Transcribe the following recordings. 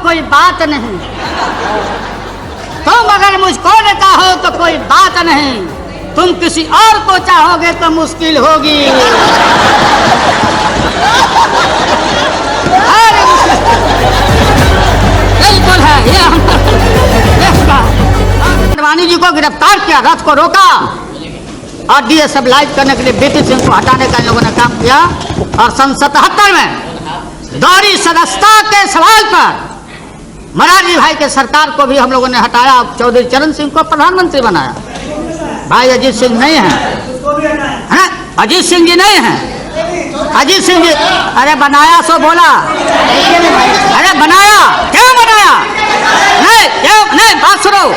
कोई बात नहीं, तुम अगर मुझको देता हो तो कोई बात नहीं, तुम किसी और को चाहोगे तो मुश्किल होगी। बिल्कुल है ये आडवाणी जी को गिरफ्तार किया, रथ को रोका और डीएस्टेबलाइज करने के लिए बीपी सिंह को हटाने का इन लोगों ने काम किया। और सन 77 में दोहरी सदस्यता के सवाल पर मोरारजी भाई के सरकार को भी हम लोगों ने हटाया, चौधरी चरण सिंह को प्रधानमंत्री बनाया। भाई अजीत सिंह नहीं है, अजीत सिंह जी नहीं है, अजीत सिंह जी अरे बनाया सो बोला, अरे बनाया क्यों बनाया? नहीं क्यों नहीं, बात सुनो,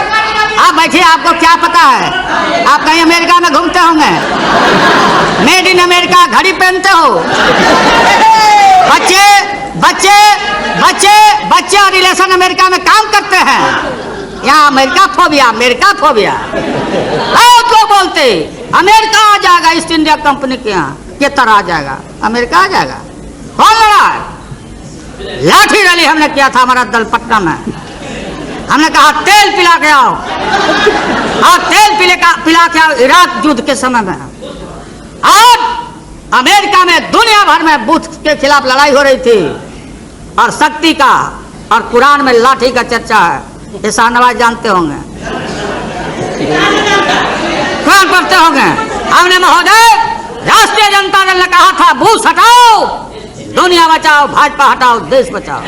आप बैठिए, आपको क्या पता है? आप कहीं अमेरिका में घूमते होंगे, मेड इन अमेरिका घड़ी पहनते हो, बच्चे बच्चे बच्चे बच्चे और रिलेशन अमेरिका में काम करते हैं। यहाँ अमेरिका फोबिया, अमेरिका फोबिया बहुत लोग बोलते अमेरिका आ जाएगा, ईस्ट इंडिया कंपनी के यहाँ के तरह आ जाएगा, अमेरिका आ जाएगा। कौन लड़ा है? लाठी रैली हमने किया था हमारा दल पटना में, हमने कहा तेल पिला के आओ, हाँ तेल पिला के आओ इराक युद्ध के समय में। आज अमेरिका में दुनिया भर में बुद्ध के खिलाफ लड़ाई हो रही थी और शक्ति का और कुरान में लाठी का चर्चा है, ये शाहनवाज जानते होंगे, कुरान पढ़ते होंगे। हमने महोदय राष्ट्रीय जनता दल ने कहा था बुश हटाओ दुनिया बचाओ, भाजपा हटाओ देश बचाओ।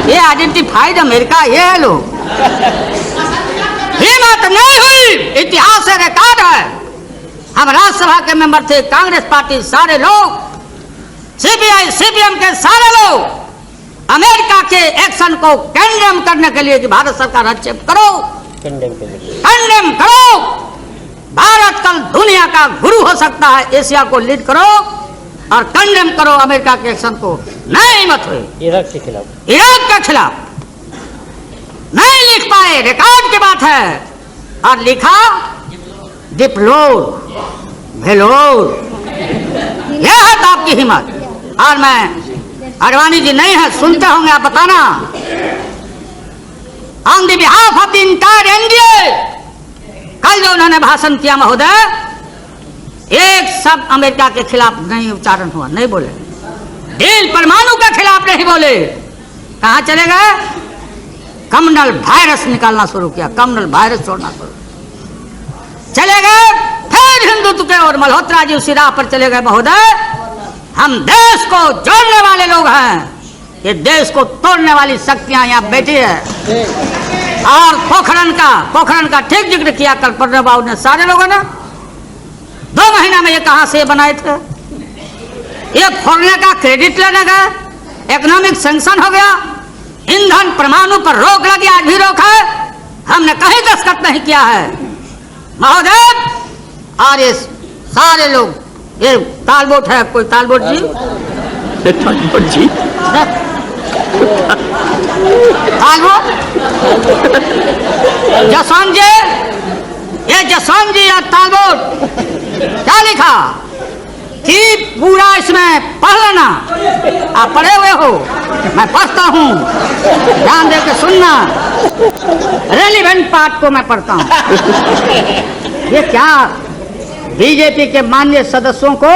ये आइडेंटिफाइड अमेरिका ये है लोग, हिम्मत नहीं हुई, इतिहास से रिकॉर्ड है। हम राज्यसभा के मेंबर थे, कांग्रेस पार्टी सारे लोग, सीपीआई सीपीएम के सारे लोग अमेरिका के एक्शन को कंडेम करने के लिए कि भारत सरकार हस्तक्षेप करो, कंडेम करो। भारत कल दुनिया का गुरु हो सकता है, एशिया को लीड करो और कंडेम करो अमेरिका के एक्शन को। नहीं हिम्मत हुई इराक के खिलाफ नहीं लिख पाए, रिकॉर्ड की बात है। और लिखा डिप्लोर भेलोर, यह है तो आपकी हिम्मत। और मैं आडवाणी जी नहीं है, सुनते होंगे आप, बताना on the behalf of the entire NDA. कल जो उन्होंने भाषण किया महोदय, एक शब्द अमेरिका के खिलाफ नहीं उच्चारण हुआ, नहीं बोले, डील परमाणु के खिलाफ नहीं बोले। कहां चले गए? कम्युनल वायरस निकालना शुरू किया, कम्युनल वायरस छोड़ना शुरू चले गए। फिर हिंदुत्व के और मल्होत्रा जी उसी राह पर चले गए। महोदय हम देश को जोड़ने वाले लोग हैं, ये देश को तोड़ने वाली शक्तियां यहाँ बैठी है। और पोखरण का ठीक जिक्र किया कल प्रणब बाबू ने, सारे लोगों ने 2 महीना में ये कहां से बनाए थे? ये फोड़ने का क्रेडिट लेने गए, इकोनॉमिक सैंक्शन हो गया, ईंधन परमाणु पर रोक लगी, आज भी रोक है, हमने कहीं दस्तखत नहीं किया है महोदय। और ये सारे लोग, ये तालबोट है, कोई तालबोट जी, तालबोट जी, तालबोट जसवंत जी, ये जसवंत जी या तालबोट क्या लिखा कि पूरा इसमें पढ़ लेना। आप पढ़े हुए हो, मैं पढ़ता हूँ, ध्यान दे के सुनना, रेलिवेंट पार्ट को मैं पढ़ता हूँ। ये क्या बीजेपी के माननीय सदस्यों को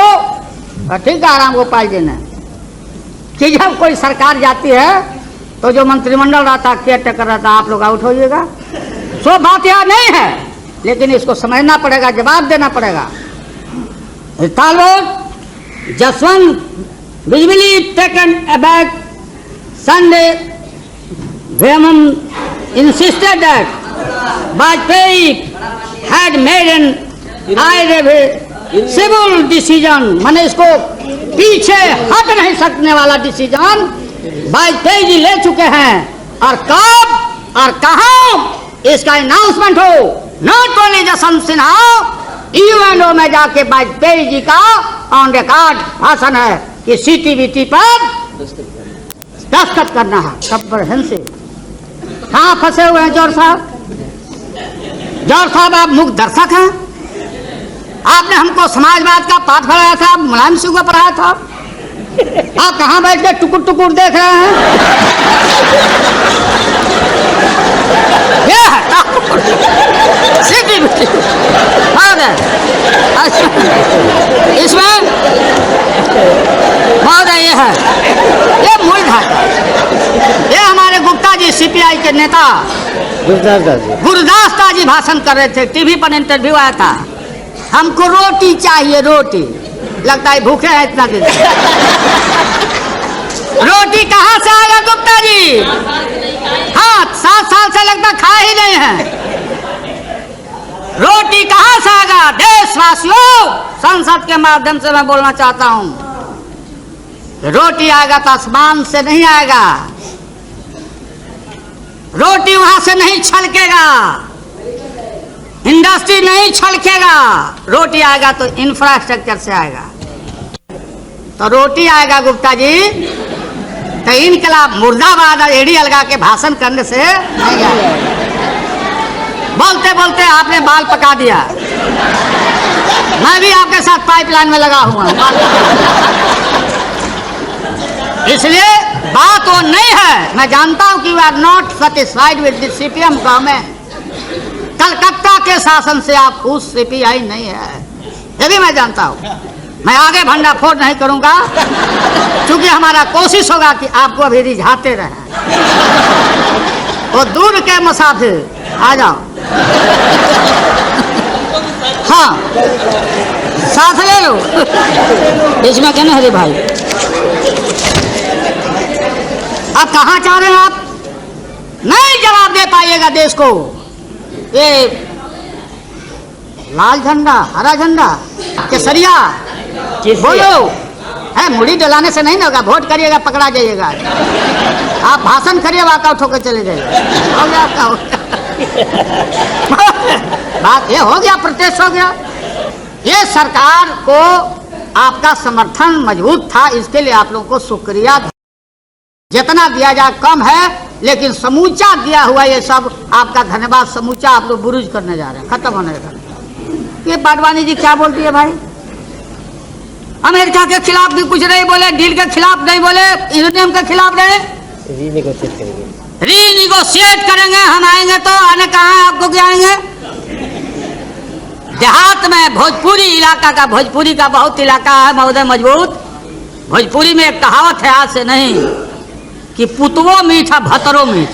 ठीक है राम गोपाल जी ने कि जब कोई सरकार जाती है तो जो मंत्रिमंडल रहता, केयर टेकर रहता, आप लोग आउट होइएगा। सो बात यह नहीं है, लेकिन इसको समझना पड़ेगा, जवाब देना पड़ेगा। Talbot Jaswant visibly taken aback Sunday, Veman insisted that Vajpayee had made an irreversible decision, माने इसको पीछे हट नहीं सकने वाला डिसीजन वाजपेयी जी ले चुके हैं। और कब और कहां इसका अनाउंसमेंट हो, not only Jaswant Sinha, UNO में जाके वाजपेयी जी का ऑन रिकॉर्ड भाषण है कि सीटीबीटी पर दस्तखत करना है। कंप्रहेंसिव कहां फंसे हुए हैं जौहर साहब? जौहर साहब आप मुख्य दर्शक हैं, आपने हमको समाजवाद का पाठ पढ़ाया था, मुलायम सिंह को पढ़ाया था, आप कहाँ बैठ के टुकुर टुकुर देख रहे हैं? ये है सीटी इसमें महोदय ये है, ये मूल धारा। ये हमारे गुप्ता जी सीपीआई के नेता गुरदास दास जी भाषण कर रहे थे, टीवी पर इंटरव्यू आया था। हमको रोटी चाहिए, रोटी। लगता है भूखे हैं इतना दिन। रोटी कहाँ से आएगा गुप्ता जी? हाँ, 7 साल से लगता खा ही नहीं है। रोटी कहाँ से आएगा? देशवासियों, संसद के माध्यम से मैं बोलना चाहता हूँ, रोटी आएगा तो आसमान से नहीं आएगा, रोटी वहां से नहीं छलकेगा, इंडस्ट्री नहीं छलकेगा, रोटी आएगा तो इंफ्रास्ट्रक्चर से आएगा। तो रोटी आएगा गुप्ता जी तो इनकलाब मुर्दाबाद एड़ी अलगा के भाषण करने से नहीं आएगा। बोलते बोलते आपने बाल पका दिया। मैं भी आपके साथ पाइपलाइन में लगा हुआ हूं। इसलिए बात वो नहीं है। मैं जानता हूं कि we are not satisfied with the CPM government. Calcutta के शासन से आप खुश सीपीआई नहीं है, ये भी मैं जानता हूं। मैं आगे भंडाफोड़ नहीं करूंगा, क्योंकि हमारा कोशिश होगा कि आपको अभी रिझाते रहे। वो दूर के मुसाफिर आ जाओ। हाँ, साथ ले लो। इसमें क्या हरे भाई, अब कहाँ चाह रहे हैं आप? नहीं जवाब दे पाइएगा देश को। ये लाल झंडा, हरा झंडा, केसरिया बोलो है, मुड़ी डलाने से नहीं ना होगा। वोट करिएगा, पकड़ा जाइएगा। आप भाषण करिए, वाकआउट होकर चले जाइए। हो गया आपका, हो गया। बात ये हो गया, प्रोटेस्ट हो गया। ये सरकार को आपका समर्थन मजबूत था, इसके लिए आप लोगों को शुक्रिया। जितना दिया जाए कम है, लेकिन समूचा दिया हुआ ये सब आपका धन्यवाद समूचा आप लोग बुरुज करने जा रहे हैं, खत्म होने लगा। ये बाडवानी जी क्या बोलती है भाई? अमेरिका के खिलाफ भी कुछ नहीं बोले, डील के खिलाफ नहीं बोले, यूरेनियम के खिलाफ नहीं, रीनिगोशिएट करेंगे। हम आएंगे तो आने कहाँ है, आपको क्या आएंगे? देहात में भोजपुरी इलाका का, भोजपुरी का बहुत इलाका है महोदय मजबूत। भोजपुरी में एक कहावत है, आज से नहीं, कि पुतवो मीठा भतरो मीठ।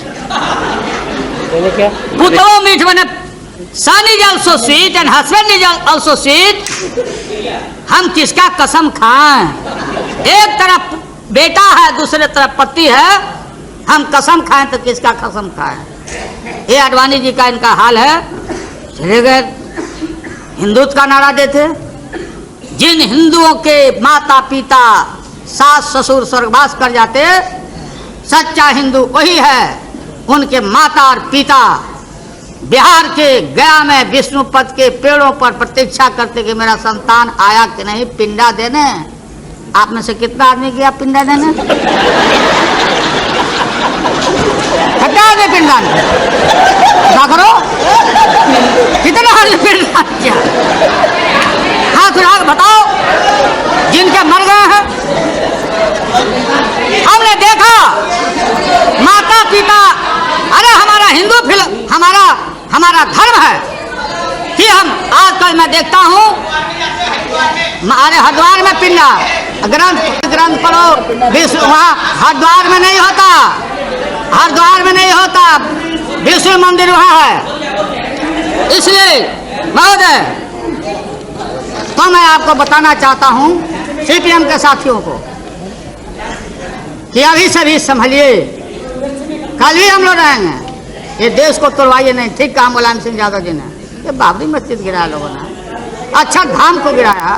पुतवो मीठ मैंने son is also sweet and husband is also sweet. हम किसका कसम खाएं? एक तरफ बेटा है, दूसरे तरफ पति है, हम कसम खाएं तो किसका कसम खाएं? ये आडवाणी जी का इनका हाल है। चले गए हिंदुत्व का नारा देते। जिन हिंदुओं के माता पिता सास ससुर स्वर्गवास कर जाते, सच्चा हिंदू वही है, उनके माता और पिता बिहार के गया में विष्णुपद के पेड़ों पर प्रतीक्षा करते कि मेरा संतान आया कि नहीं पिंडा देने। आप में से कितना आदमी गया पिंडा देने? कितना आदमी पिंडा क्या करो? कितना आदमी पिंडा किया? हाथ उठा बताओ जिनके मर गए हैं। हमने देखा माता पिता, अरे हमारा हिंदू हमारा धर्म है कि हम आजकल मैं देखता हूँ, अरे हरिद्वार में पिंडा ग्रंथ पढ़ो, विष्णु वहाँ हरिद्वार में नहीं होता, हरिद्वार में नहीं होता, विष्णु मंदिर वहाँ है। इसलिए महोदय, तो मैं आपको बताना चाहता हूँ सीपीएम के साथियों को कि अभी से भी संभलिए। कल भी हम लोग रहेंगे। ये देश को तोड़वाइए नहीं। ठीक काम मुलायम सिंह यादव जी ने, ये बाबरी मस्जिद गिराया लोगों ने, अच्छा धाम को गिराया,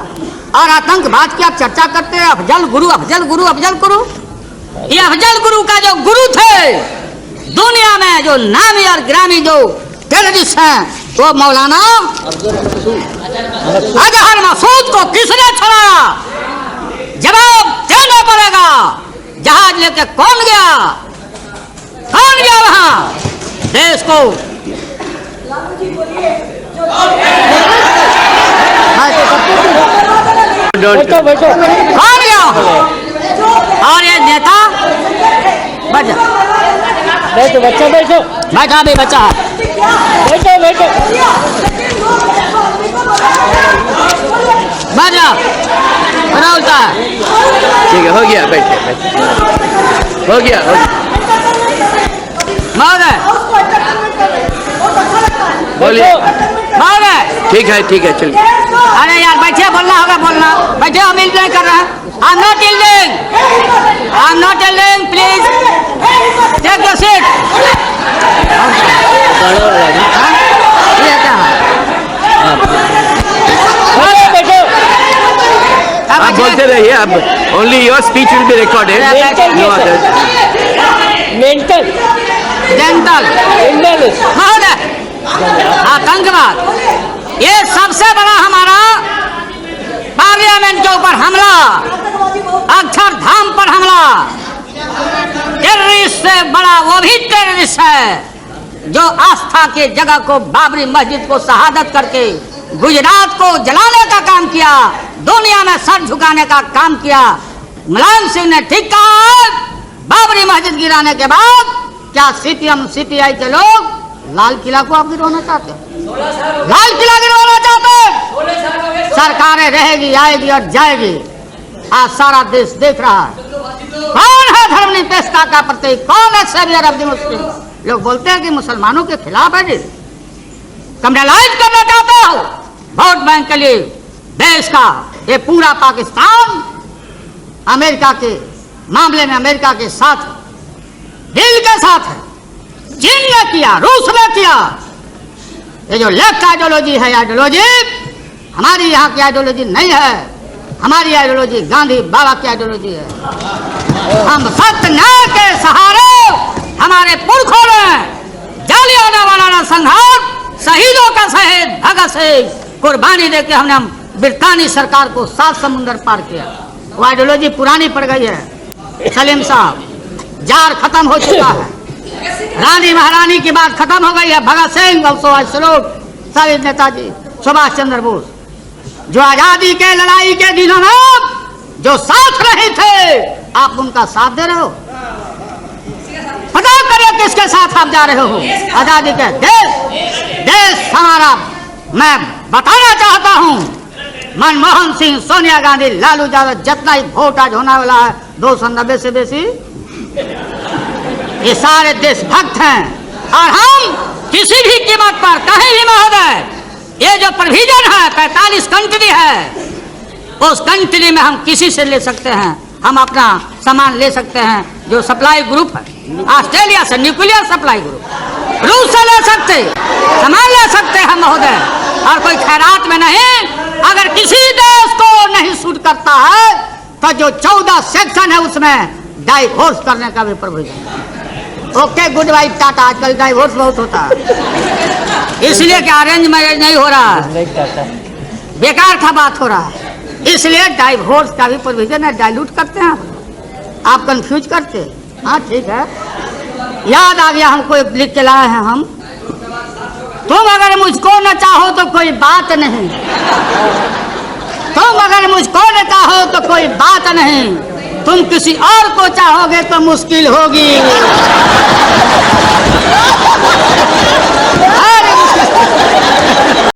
और आतंकवाद की आप चर्चा करते हैं। अफजल गुरु, अफजल गुरु, अफजल गुरु। ये अफजल गुरु का जो गुरु थे दुनिया में, जो नामी और ग्रामी जो टेररिस्ट हैं, वो मौलाना अजहर मसूद को किसने छोड़ा? जवाब देना पड़ेगा। जहाज लेके कौन गया? कौन गया वहां? देश को कौन गया? और ये नेता बैठो बैठो बच्चा बैठो बैठा भी बच्चा बैठो बैठो बैठ जाओ होता है। ठीक है, हो गया, बैठे हो गया महोदय बोलिए। महोदय ठीक है चलिए। अरे यार बैठिए, बोलना होगा बोलना। बैठिए, हम इंतजार कर रहे हैं। I'm not yielding, please take your seat। ये क्या है? बैठो आप बोलते रहिए, अब only your speech will be recorded, no other. मेंटल जनरल महोदय, आतंकवाद ये सबसे बड़ा हमारा पार्लियामेंट के ऊपर हमला, अक्षरधाम पर हमला। टेररिस्ट से बड़ा वो भी टेररिस्ट है जो आस्था के जगह को, बाबरी मस्जिद को शहादत करके गुजरात को जलाने का काम किया, दुनिया में सर झुकाने का काम किया। मुलायम सिंह ने ठीक कहा, बाबरी मस्जिद गिराने के बाद क्या सीपीएम सीपीआई के लोग लाल किला को आप गिरवाना चाहते हैं? लाल किला गिरवाना चाहते हैं? सरकारें रहेगी, आएगी और जाएगी। आज सारा देश देख रहा है कौन है धर्मनिरपेक्षता का प्रतीक, कौन है सेवियर ऑफ द मुस्लिम। लोग बोलते हैं कि मुसलमानों के खिलाफ है जी, कम्युनलाइज करना चाहते हो वोट बैंक के लिए देश का। ये पूरा पाकिस्तान अमेरिका के मामले में अमेरिका के साथ, दिल के साथ है। चीन ने किया, रूस ने किया। ये जो लेफ्ट आइडियोलॉजी है, आइडियोलॉजी हमारी यहाँ की आइडियोलॉजी नहीं है। हमारी आइडियोलॉजी गांधी बाबा की आइडियोलॉजी है। हम सत्य न्याय के सहारे, हमारे पुरखों ने जालियांवाला संघार, शहीदों का शहीद भगत सिंह कुर्बानी देके हमने ब्रितानी सरकार को 7 समुंदर पार किया। वो आइडियोलॉजी पुरानी पड़ गई है सलीम साहब, जार खत्म हो चुका है। रानी महारानी की बात खत्म हो गई है। भगत सिंह, शहीद नेताजी सुभाष चंद्र बोस जो आजादी के लड़ाई के दिनों में जो साथ रहे थे, आप उनका साथ दे रहे हो। पता करें किसके साथ आप जा रहे हो। आजादी के देश हमारा, मैं बताना चाहता हूं, मनमोहन सिंह, सोनिया गांधी, लालू यादव, जितना ही वोट आज होने वाला है 290 से बेसी, ये सारे देशभक्त हैं। और हम किसी भी कीमत पर कहीं भी महोदय, ये जो प्रोविजन है 45 कंट्री है, उस कंट्री में हम किसी से ले सकते हैं, हम अपना सामान ले सकते हैं। जो सप्लाई ग्रुप है ऑस्ट्रेलिया से, न्यूक्लियर सप्लाई ग्रुप, रूस से ले सकते, सामान ले सकते हैं महोदय। और कोई खैरात में नहीं। अगर किसी देश को नहीं सूट करता है तो जो 14 सेक्शन है उसमें डाइवोर्स करने का भी provision. Okay, good by, Tata. आजकल डाइवोर्स बहुत होता है, इसलिए कि अरेंज मैरिज नहीं हो रहा, बेकार था बात हो रहा है, इसलिए डाइवोर्स का भी प्रोविजन है। डाइल्यूट करते हैं आप कंफ्यूज करते। हाँ ठीक है, याद आ गया हमको, एक लिख के लाए हैं हम। तुम अगर मुझको न चाहो तो कोई बात नहीं, तुम अगर मुझको न चाहो तो कोई बात नहीं, तुम किसी और को चाहोगे तो मुश्किल होगी।